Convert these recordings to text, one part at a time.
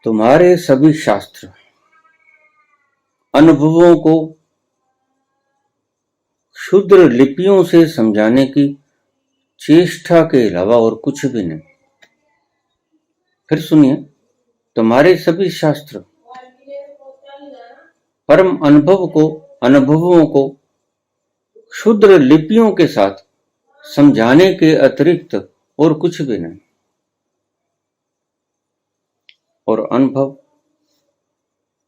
तुम्हारे सभी शास्त्र अनुभवों को क्षुद्र लिपियों से समझाने की चेष्टा के अलावा और कुछ भी नहीं। फिर सुनिए, तुम्हारे सभी शास्त्र परम अनुभवों को क्षुद्र लिपियों के साथ समझाने के अतिरिक्त और कुछ भी नहीं। और अनुभव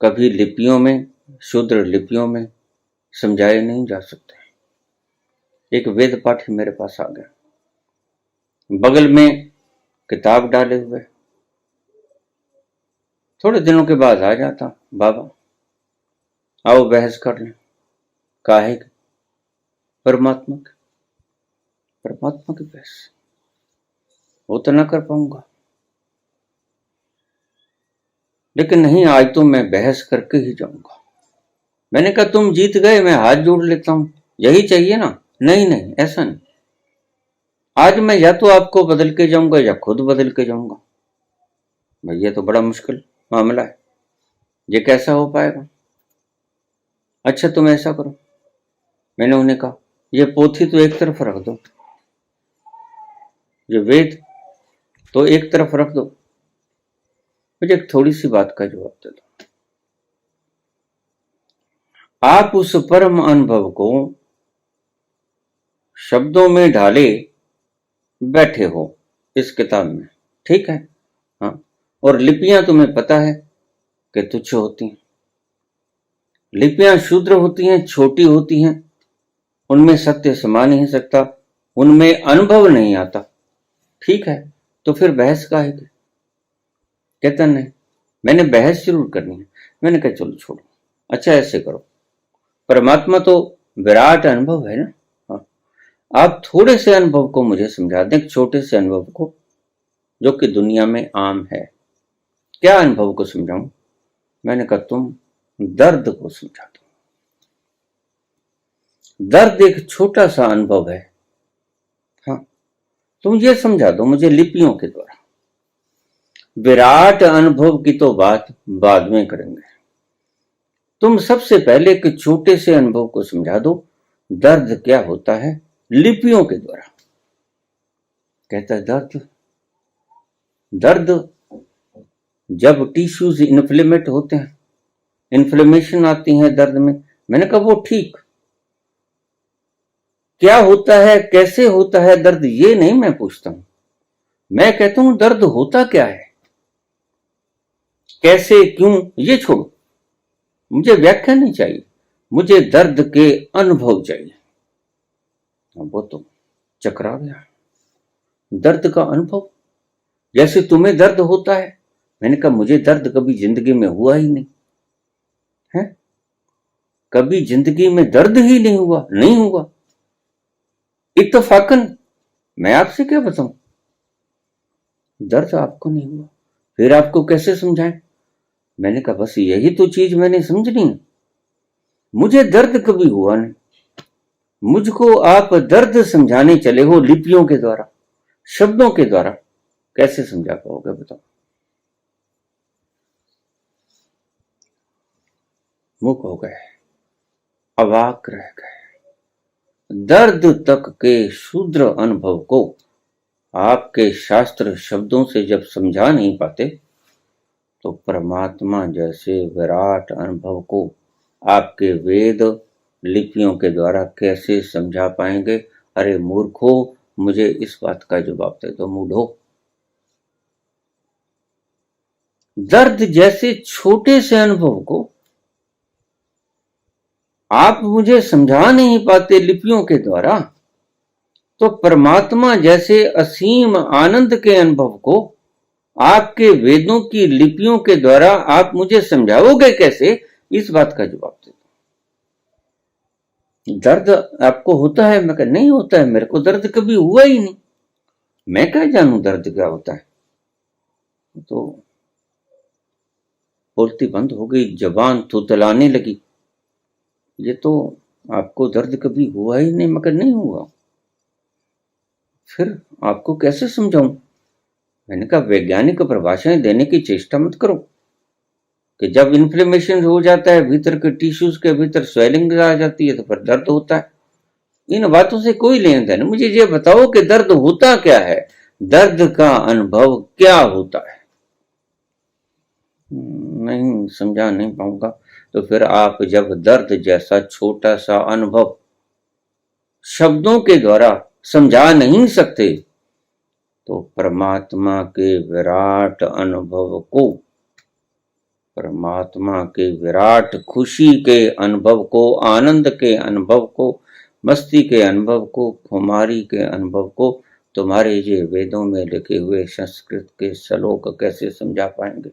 कभी लिपियों में, क्षुद्र लिपियों में समझाए नहीं जा सकते। एक वेद पाठी मेरे पास आ गया, बगल में किताब डाले हुए, थोड़े दिनों के बाद आ जाता, बाबा आओ बहस कर लें। काहे की? परमात्मा की बहस वो तो ना कर पाऊंगा, लेकिन नहीं, आज तो मैं बहस करके ही जाऊंगा। मैंने कहा तुम जीत गए, मैं हाथ जोड़ लेता हूं, यही चाहिए ना? नहीं, ऐसा नहीं। आज मैं या तो आपको बदल के जाऊंगा या खुद बदल के जाऊंगा। भैया तो बड़ा मुश्किल मामला है, ये कैसा हो पाएगा? अच्छा तुम ऐसा करो, मैंने उन्हें कहा ये पोथी तो एक तरफ रख दो, ये वेद तो एक तरफ रख दो, मुझे एक थोड़ी सी बात का जवाब दे दो। आप उस परम अनुभव को शब्दों में ढाले बैठे हो इस किताब में, ठीक है? हाँ, और लिपियां तुम्हें पता है कि तुच्छ होती हैं, लिपियां शूद्र होती हैं, छोटी होती हैं, उनमें सत्य समा नहीं सकता, उनमें अनुभव नहीं आता, ठीक है? तो फिर बहस काहे की? कहता नहीं, मैंने बहस जरूर करनी है। मैंने कहा चलो छोड़ो। अच्छा ऐसे करो, परमात्मा तो विराट अनुभव है ना, हाँ, आप थोड़े से अनुभव को मुझे समझा दें, छोटे से अनुभव को जो कि दुनिया में आम है। क्या अनुभव को समझाऊं? मैंने कहा तुम दर्द को समझा दो। दर्द एक छोटा सा अनुभव है, हाँ, तुम ये समझा दो मुझे लिपियों के द्वारा। विराट अनुभव की तो बात बाद में करेंगे, तुम सबसे पहले एक छोटे से अनुभव को समझा दो, दर्द क्या होता है लिपियों के द्वारा। कहता है दर्द जब टिश्यूज इन्फ्लेमेट होते हैं, इन्फ्लेमेशन आती है दर्द में। मैंने कहा वो ठीक, क्या होता है, कैसे होता है दर्द, ये नहीं मैं पूछता हूं, मैं कहता हूं दर्द होता क्या है, कैसे, क्यों, ये छोड़ो, मुझे व्याख्या नहीं चाहिए, मुझे दर्द के अनुभव चाहिए। वो तो चकरा गया, दर्द का अनुभव जैसे तुम्हें दर्द होता है। मैंने कहा मुझे दर्द कभी जिंदगी में हुआ ही नहीं है, कभी जिंदगी में दर्द ही नहीं हुआ, इत्तफाकन। मैं आपसे क्या बताऊं, दर्द आपको नहीं हुआ, फिर आपको कैसे समझाएं? मैंने कहा बस यही तो चीज मैंने समझनी है, मुझे दर्द कभी हुआ नहीं, मुझको आप दर्द समझाने चले हो लिपियों के द्वारा, शब्दों के द्वारा, कैसे समझा पाओगे बताओ? मुख हो गए, अवाक रह गए। दर्द तक के शूद्र अनुभव को आपके शास्त्र शब्दों से जब समझा नहीं पाते, तो परमात्मा जैसे विराट अनुभव को आपके वेद लिपियों के द्वारा कैसे समझा पाएंगे? अरे मूर्खो, मुझे इस बात का जवाब दे दो मूढ़ो। दर्द जैसे छोटे से अनुभव को आप मुझे समझा नहीं पाते लिपियों के द्वारा, तो परमात्मा जैसे असीम आनंद के अनुभव को आपके वेदों की लिपियों के द्वारा आप मुझे समझाओगे कैसे? इस बात का जवाब दे दो। दर्द आपको होता है? मैं कहा नहीं होता है, मेरे को दर्द कभी हुआ ही नहीं, मैं क्या जानू दर्द क्या होता है। तो बोलती बंद हो गई, जबान थुथलाने लगी, ये तो आपको दर्द कभी हुआ ही नहीं। मैं कहा नहीं हुआ, फिर आपको कैसे समझाऊं? मैंने कहा वैज्ञानिक परिभाषाएं देने की चेष्टा मत करो, कि जब इन्फ्लेमेशन हो जाता है भीतर के टिश्यूज के भीतर, स्वेलिंग आ जाती है तो फिर दर्द होता है। इन बातों से कोई लेन देन। मुझे ये बताओ कि दर्द होता क्या है, दर्द का अनुभव क्या होता है। नहीं समझा नहीं पाऊंगा। तो फिर आप जब दर्द जैसा छोटा सा अनुभव शब्दों के द्वारा समझा नहीं सकते, तो परमात्मा के विराट अनुभव को, परमात्मा के विराट खुशी के अनुभव को, आनंद के अनुभव को, मस्ती के अनुभव को, खुमारी के अनुभव को तुम्हारे ये वेदों में लिखे हुए संस्कृत के श्लोक कैसे समझा पाएंगे।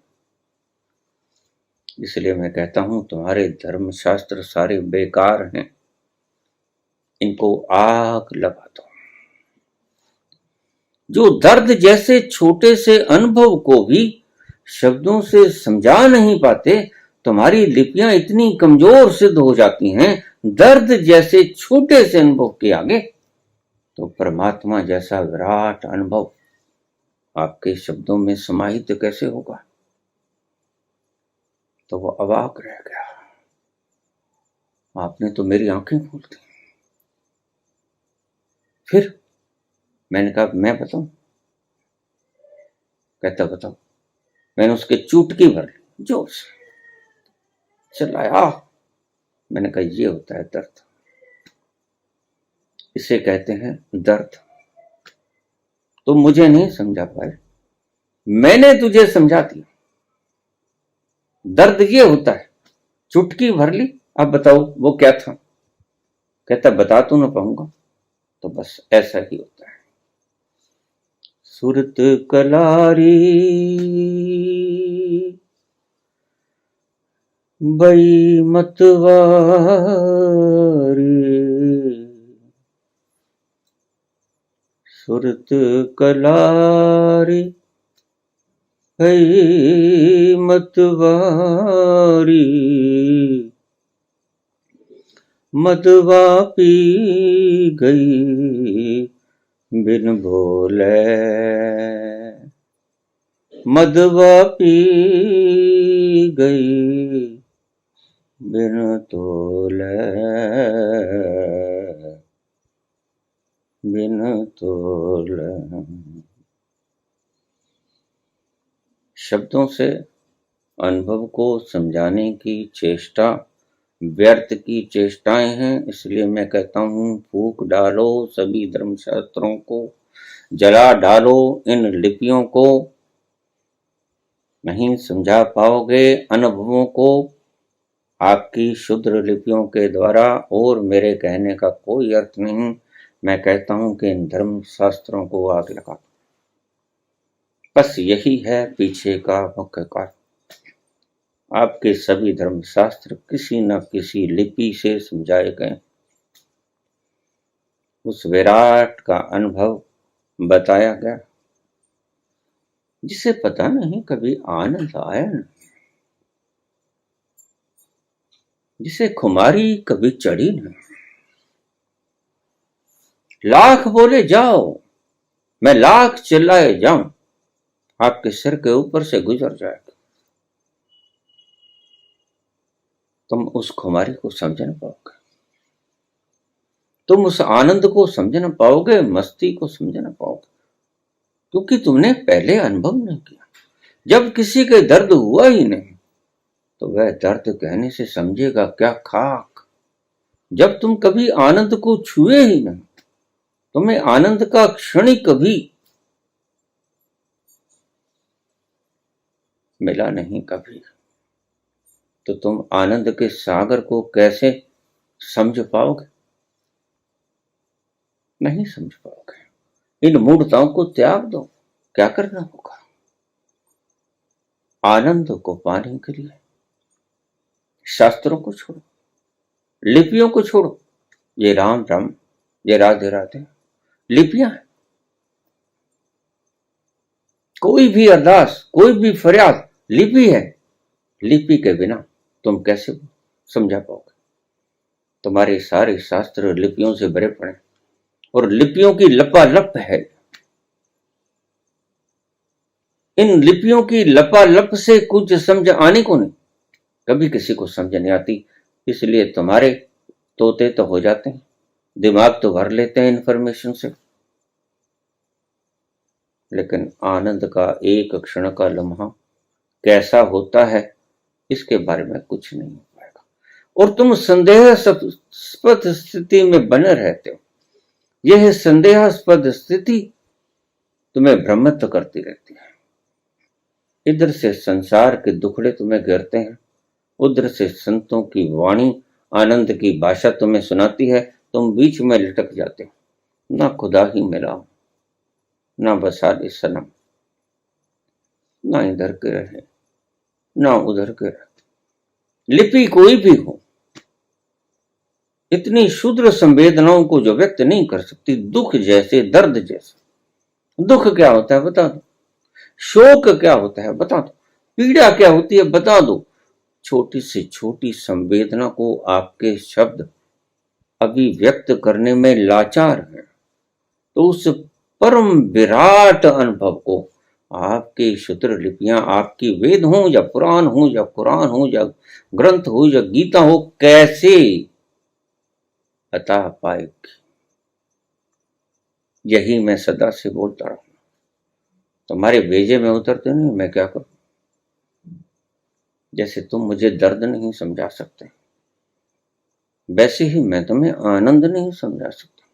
इसलिए मैं कहता हूं तुम्हारे धर्मशास्त्र सारे बेकार हैं, इनको आग लगा दो। जो दर्द जैसे छोटे से अनुभव को भी शब्दों से समझा नहीं पाते, तुम्हारी लिपियां इतनी कमजोर सिद्ध हो जाती हैं दर्द जैसे छोटे से अनुभव के आगे, तो परमात्मा जैसा विराट अनुभव आपके शब्दों में समाहित कैसे होगा। तो वो अवाक रह गया। आपने तो मेरी आंखें खोल दी। फिर मैंने कहा मैं बताऊं। कहता बताओ। मैंने उसके चुटकी भर ली जोर से, चलाया। मैंने कहा ये होता है दर्द, इसे कहते हैं दर्द। तो मुझे नहीं समझा पाए, मैंने तुझे समझा दिया। दर्द ये होता है। चुटकी भर ली, अब बताओ वो क्या था। कहता बता तो ना पाऊंगा। तो बस ऐसा ही होता है। सुरत कलारी बई मतवारी, सुरत कलारी बई मतवारी, मदवा पी गई बिन बोले, मदवा पी गई बिन तोले, बिन तोले। शब्दों से अनुभव को समझाने की चेष्टा व्यर्थ की चेष्टाएं हैं। इसलिए मैं कहता हूं फूंक डालो सभी धर्मशास्त्रों को, जला डालो इन लिपियों को। नहीं समझा पाओगे अनुभवों को आपकी शुद्र लिपियों के द्वारा, और मेरे कहने का कोई अर्थ नहीं। मैं कहता हूं कि इन धर्मशास्त्रों को आग लगा दो। बस यही है पीछे का मुख्य कारण। आपके सभी धर्मशास्त्र किसी न किसी लिपि से समझाए गए। उस विराट का अनुभव बताया गया जिसे पता नहीं कभी आनंद आया नहीं, जिसे खुमारी कभी चढ़ी नहीं। लाख बोले जाओ, मैं लाख चिल्लाए जाऊं, आपके सिर के ऊपर से गुजर जाएगा। तुम उस खुमारी को समझ न पाओगे, तुम उस आनंद को समझ न पाओगे, मस्ती को समझ न पाओगे, क्योंकि तुमने पहले अनुभव नहीं किया। जब किसी के दर्द हुआ ही नहीं तो वह दर्द कहने से समझेगा क्या खाक। जब तुम कभी आनंद को छुए ही नहीं, तुम्हें आनंद का क्षणिक भी मिला नहीं कभी, तो तुम आनंद के सागर को कैसे समझ पाओगे। नहीं समझ पाओगे। इन मूढ़ताओं को त्याग दो। क्या करना होगा, आनंद को पाने के लिए शास्त्रों को छोड़ो, लिपियों को छोड़ो। ये राम राम, ये राधे राधे लिपियां हैं। कोई भी अरदास, कोई भी फरियाद लिपि है। लिपि के बिना तुम कैसे समझा पाओगे। तुम्हारे सारे शास्त्र लिपियों से भरे पड़े और लिपियों की लपालप है। इन लिपियों की लपालप से कुछ समझ आने को नहीं। कभी किसी को समझ नहीं आती, इसलिए तुम्हारे तोते तो हो जाते हैं, दिमाग तो भर लेते हैं इन्फॉर्मेशन से, लेकिन आनंद का एक क्षण का लम्हा कैसा होता है इसके बारे में कुछ नहीं हो पाएगा, और तुम संदेहास्पद स्थिति में बने रहते हो। यह संदेहास्पद स्थिति तुम्हें भ्रमित करती रहती है। इधर से संसार के दुखड़े तुम्हें घेरते हैं, उधर से संतों की वाणी आनंद की भाषा तुम्हें सुनाती है, तुम बीच में लटक जाते हो। ना खुदा ही मिला, ना बसाले सनम, ना इधर के रहे ना उधर के रहे। लिपि कोई भी हो, इतनी शुद्र संवेदनाओं को जो व्यक्त नहीं कर सकती, दुख जैसे, दर्द जैसे। दुख क्या होता है बता दो, शोक क्या होता है बता दो, पीड़ा क्या होती है बता दो। छोटी से छोटी संवेदना को आपके शब्द अभिव्यक्त करने में लाचार है, तो उस परम विराट अनुभव को आपकी शुद्र लिपियां, आपकी वेद हो या पुराण हो या कुरान हो या ग्रंथ हो या गीता हो, कैसे बता पाएगी? यही मैं सदा से बोलता रहा, तुम्हारे भेजे में उतरते नहीं, मैं क्या करूं? जैसे तुम मुझे दर्द नहीं समझा सकते, वैसे ही मैं तुम्हें आनंद नहीं समझा सकता।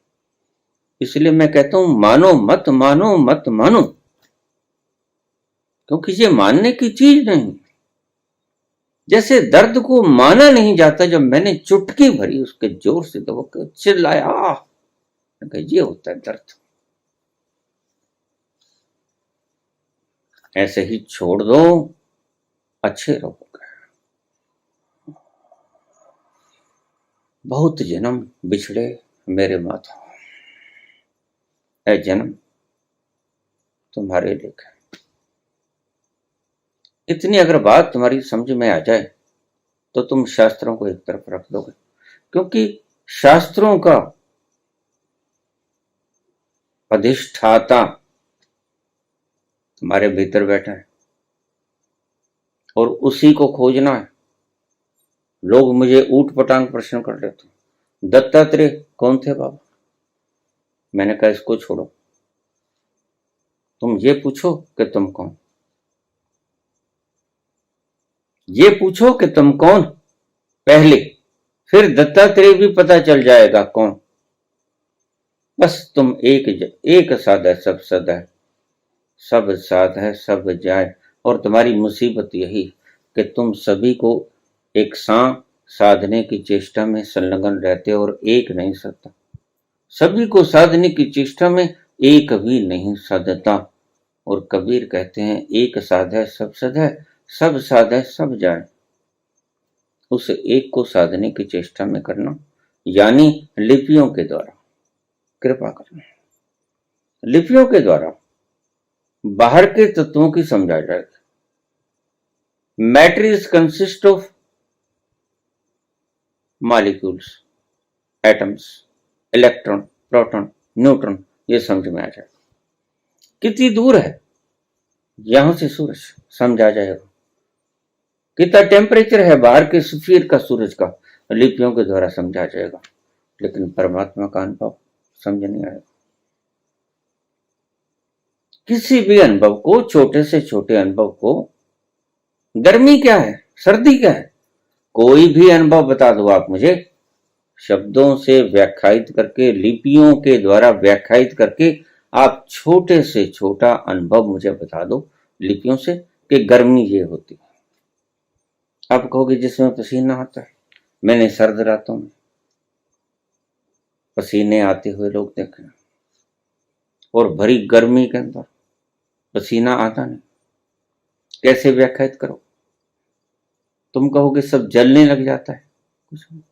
इसलिए मैं कहता हूं मानो मत मानो, मत मानो, क्योंकि ये मानने की चीज नहीं। जैसे दर्द को माना नहीं जाता, जब मैंने चुटकी भरी उसके जोर से दबा के चिल्लाया, ये होता है दर्द। ऐसे ही छोड़ दो, अच्छे रहोगे। बहुत जन्म बिछड़े मेरे माथा, ऐ जन्म तुम्हारे लेखे। इतनी अगर बात तुम्हारी समझ में आ जाए तो तुम शास्त्रों को एक तरफ रख दोगे, क्योंकि शास्त्रों का अधिष्ठाता तुम्हारे भीतर बैठा है और उसी को खोजना है। लोग मुझे ऊट पटांग प्रश्न कर लेते, दत्तात्रेय कौन थे बाबा? मैंने कहा इसको छोड़ो, तुम ये पूछो कि तुम कौन, ये पूछो कि तुम कौन पहले, फिर दत्तात्रेय भी पता चल जाएगा कौन। बस तुम एक साध है सब सद है, सब साध है सब जाए। और तुम्हारी मुसीबत यही कि तुम सभी को एक साधने की चेष्टा में संलग्न रहते हो और एक नहीं सकता। सभी को साधने की चेष्टा में एक भी नहीं साधता। और कबीर कहते हैं एक साध है सब सद है, सब साध है सब जाए। उस एक को साधने की चेष्टा में करना, यानी लिपियों के द्वारा कृपा करना। लिपियों के द्वारा बाहर के तत्वों की समझा जाएगी। Matter is consist of molecules, atoms, electron, proton, neutron, ये समझ में आ जाएगा। कितनी दूर है यहां से सूरज, समझ आ जाएगा। कितना टेम्परेचर है बाहर के स्फीयर का, सूरज का, लिपियों के द्वारा समझा जाएगा। लेकिन परमात्मा का अनुभव समझ नहीं आएगा। किसी भी अनुभव को, छोटे से छोटे अनुभव को, गर्मी क्या है, सर्दी क्या है, कोई भी अनुभव बता दो आप मुझे, शब्दों से व्याख्यायित करके, लिपियों के द्वारा व्याख्यायित करके आप छोटे से छोटा अनुभव मुझे बता दो लिपियों से कि गर्मी ये होती है। आप कहोगे जिसमें पसीना आता है। मैंने सर्द रातों में पसीने आते हुए लोग देखे, और भरी गर्मी के अंदर पसीना आता नहीं। कैसे व्याख्यायित करो? तुम कहोगे सब जलने लग जाता है, कुछ नहीं,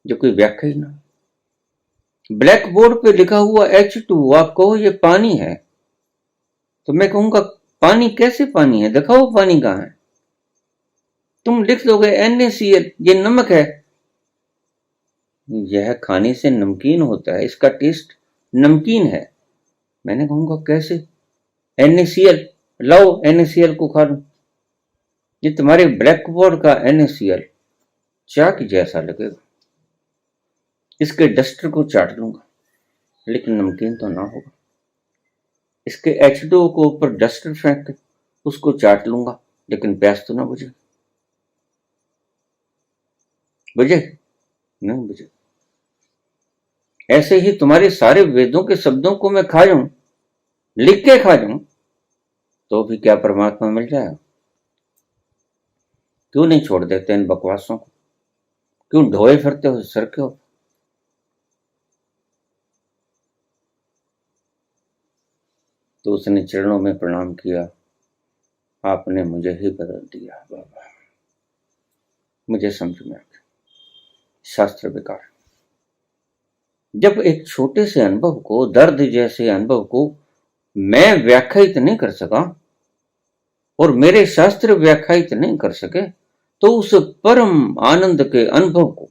जो कोई व्याख्या ही ना। ब्लैक बोर्ड पे लिखा हुआ H2, आप कहो ये पानी है, तो मैं कहूंगा पानी कैसे पानी है, दिखाओ पानी कहां है। तुम लिख दोगे NaCl, ये नमक है, यह खाने से नमकीन होता है, इसका टेस्ट नमकीन है। मैंने कहूंगा कैसे? NaCl लाओ, NaCl को खा लो, ये तुम्हारे ब्लैक बोर्ड का NaCl चाक जैसा लगेगा। इसके डस्टर को चाट लूंगा, लेकिन नमकीन तो ना होगा। इसके H2O को ऊपर डस्टर फेंक के उसको चाट लूंगा, लेकिन प्यास तो ना बुझे। बुझे? नहीं बुझे। ऐसे ही तुम्हारे सारे वेदों के शब्दों को मैं खा जाऊं, लिख के खा जाऊं, तो भी क्या परमात्मा मिल जाएगा? क्यों नहीं छोड़ देते इन बकवासों को? क्यों ढोए फिरते हो सर के ऊपर? तो उसने चरणों में प्रणाम किया, आपने मुझे ही बदल दिया बाबा, मुझे समझ में आ गया, शास्त्र बेकार। जब एक छोटे से अनुभव को, दर्द जैसे अनुभव को मैं व्याख्यायित नहीं कर सका और मेरे शास्त्र व्याख्यायित नहीं कर सके, तो उस परम आनंद के अनुभव को,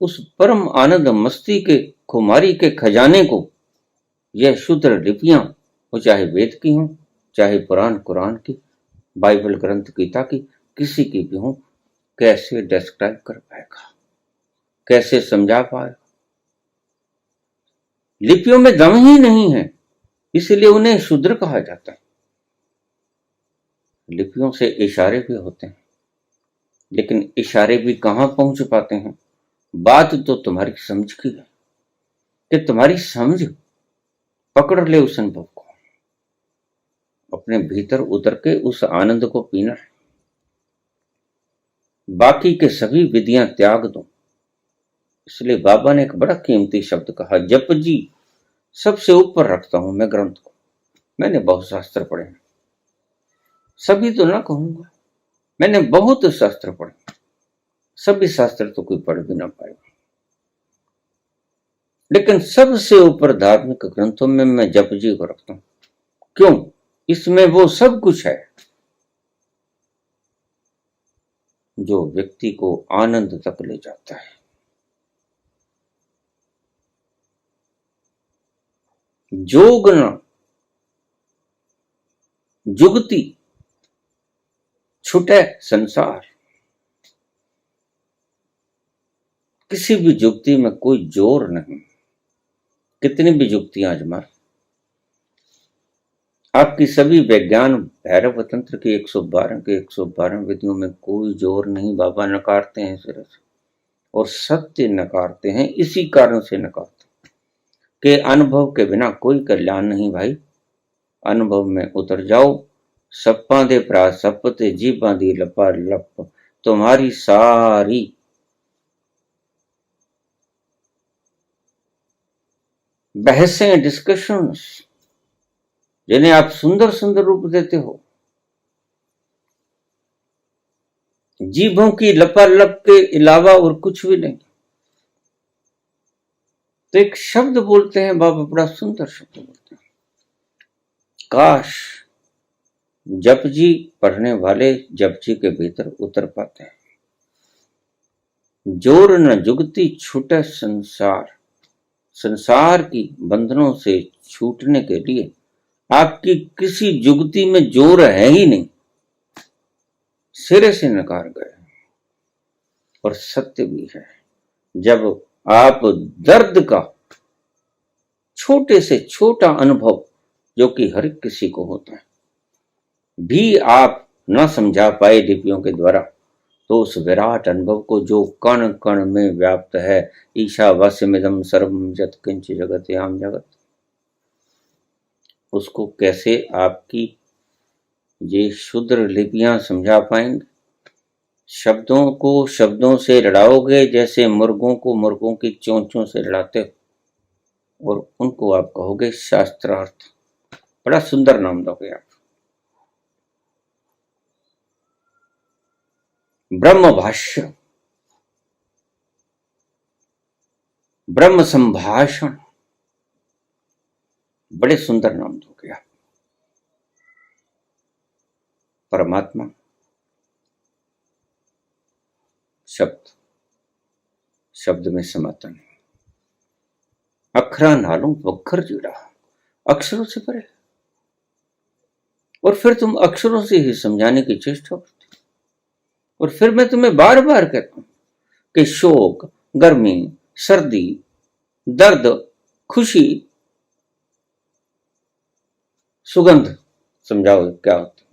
उस परम आनंद मस्ती के खुमारी के खजाने को, यह शुद्र लिपियां, वो चाहे वेद की हों, चाहे पुराण कुरान की, बाइबल ग्रंथ गीता की, किसी की भी हों, कैसे डिस्क्राइब कर पाएगा, कैसे समझा पाएगा? लिपियों में दम ही नहीं है, इसलिए उन्हें शूद्र कहा जाता है। लिपियों से इशारे भी होते हैं, लेकिन इशारे भी कहां पहुंच पाते हैं? बात तो तुम्हारी समझ की है कि तुम्हारी समझ पकड़ ले उस अनुभव को, अपने भीतर उतर के उस आनंद को पीना है। बाकी के सभी विधियां त्याग दो। इसलिए बाबा ने एक बड़ा कीमती शब्द कहा, जप जी सबसे ऊपर रखता हूं मैं ग्रंथ को। मैंने बहुत शास्त्र पढ़े हैं, सभी तो ना कहूंगा, मैंने बहुत शास्त्र पढ़े, सभी शास्त्र तो कोई पढ़ भी ना पाएगा, लेकिन सबसे ऊपर धार्मिक ग्रंथों में मैं जप जी को रखता हूं। क्यों? इसमें वो सब कुछ है जो व्यक्ति को आनंद तक ले जाता है। जोगना जुगति छुटे संसार। किसी भी जुगति में कोई जोर नहीं, कितनी भी जुगतियां आजमा, आपकी सभी विज्ञान भैरव तंत्र की 112 विधियों में कोई जोर नहीं। बाबा नकारते हैं सिर से, और सत्य नकारते हैं। इसी कारण से नकारते कि अनुभव के बिना कोई कल्याण नहीं भाई। अनुभव में उतर जाओ, सप्पा दे प्रा सपते जीबा दी लपा लप। तुम्हारी सारी बहसें, डिस्कशंस, जिन्हें आप सुंदर सुंदर रूप देते हो, जीभों की लपालप के अलावा और कुछ भी नहीं। तो एक शब्द बोलते हैं बाबा, बड़ा सुंदर शब्द बोलते हैं, काश जप जी पढ़ने वाले जप जी के भीतर उतर पाते हैं। जोर न जुगती छूटे संसार। संसार की बंधनों से छूटने के लिए आपकी किसी जुगती में जोर है ही नहीं, सिरे से नकार गए। और सत्य भी है, जब आप दर्द का छोटे से छोटा अनुभव, जो कि हर किसी को होता है, भी आप न समझा पाए लिपियों के द्वारा, तो उस विराट अनुभव को जो कण कण में व्याप्त है, ईशावास्यमिदं सर्वं यत् किंच जगत्याम जगत, उसको कैसे आपकी ये क्षुद्र लिपियां समझा पाएंगे? शब्दों को शब्दों से लड़ाओगे, जैसे मुर्गों को मुर्गों की चोंचों से लड़ाते हो, और उनको आप कहोगे शास्त्रार्थ। बड़ा सुंदर नाम दोगे आप, ब्रह्म भाष्य, ब्रह्म संभाषण, बड़े सुंदर नाम दोगे आप। परमात्मा शब्द, शब्द में समाता नहीं। अखरा नालों वक्खर जुड़ा, अक्षरों से परे, और फिर तुम अक्षरों से ही समझाने की चेष्टा करते। और फिर मैं तुम्हें बार बार कहता हूं कि शोक, गर्मी, सर्दी, दर्द, खुशी, सुगंध, समझाओ क्या होता है?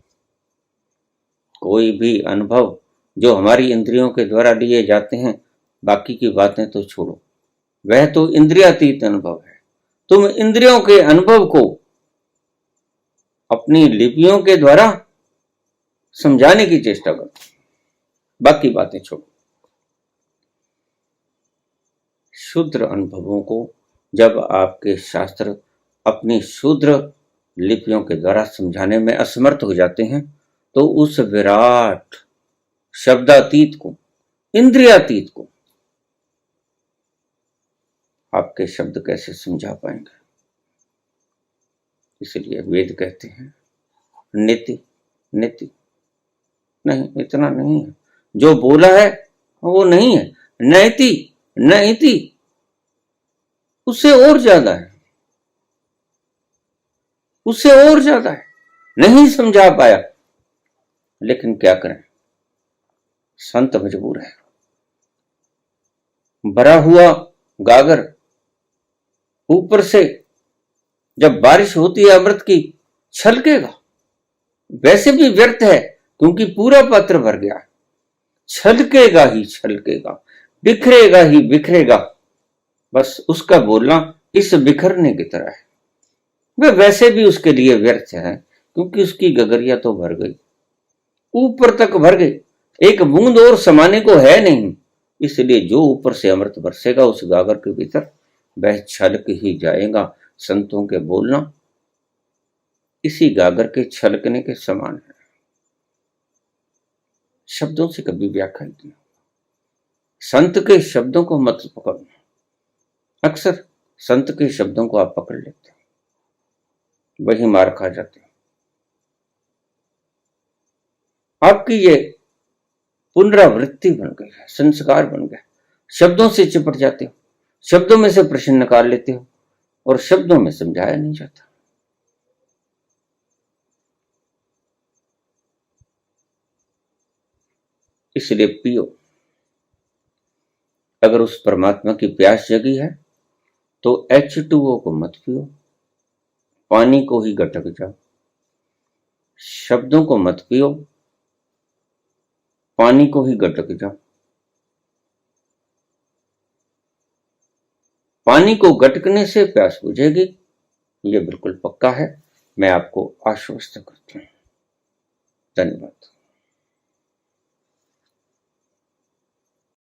कोई भी अनुभव जो हमारी इंद्रियों के द्वारा लिए जाते हैं, बाकी की बातें तो छोड़ो, वह तो इंद्रियातीत अनुभव है। तुम इंद्रियों के अनुभव को अपनी लिपियों के द्वारा समझाने की चेष्टा करो, बाकी बातें छोड़ो। शूद्र अनुभवों को जब आपके शास्त्र अपनी शूद्र लिपियों के द्वारा समझाने में असमर्थ हो जाते हैं, तो उस विराट शब्दातीत को, इंद्रियातीत को आपके शब्द कैसे समझा पाएंगे? इसलिए वेद कहते हैं नीति नीति नहीं, इतना नहीं है, जो बोला है वो नहीं है। नैति नैति उससे और ज्यादा है, उससे और ज्यादा है। नहीं समझा पाया, लेकिन क्या करें, संत मजबूर है। भरा हुआ गागर ऊपर से जब बारिश होती है अमृत की, छलकेगा। वैसे भी व्यर्थ है क्योंकि पूरा पात्र भर गया। छलकेगा ही छलकेगा, बिखरेगा ही बिखरेगा। बस उसका बोलना इस बिखरने की तरह है। वह वैसे भी उसके लिए व्यर्थ है क्योंकि उसकी गगरिया तो भर गई, ऊपर तक भर गई, एक बूंद और समाने को है नहीं। इसलिए जो ऊपर से अमृत बरसेगा उस गागर के भीतर, वह छलक ही जाएगा। संतों के बोलना इसी गागर के छलकने के समान है। शब्दों से कभी व्याख्या नहीं। संत के शब्दों को मत पकड़ो। अक्सर संत के शब्दों को आप पकड़ लेते हो, वही मार खा जाते हो। आपकी ये पुनरावृत्ति बन गई है, संस्कार बन गया। शब्दों से चिपट जाते हो, शब्दों में से प्रश्न निकाल लेते हो और शब्दों में समझाया नहीं जाता। इसलिए पियो। अगर उस परमात्मा की प्यास जगी है तो H2O को मत पियो, पानी को ही गटक जाओ। शब्दों को मत पियो, पानी को ही गटक जाओ। पानी को गटकने से प्यास बुझेगी, यह बिल्कुल पक्का है। मैं आपको आश्वस्त करता हूं। धन्यवाद।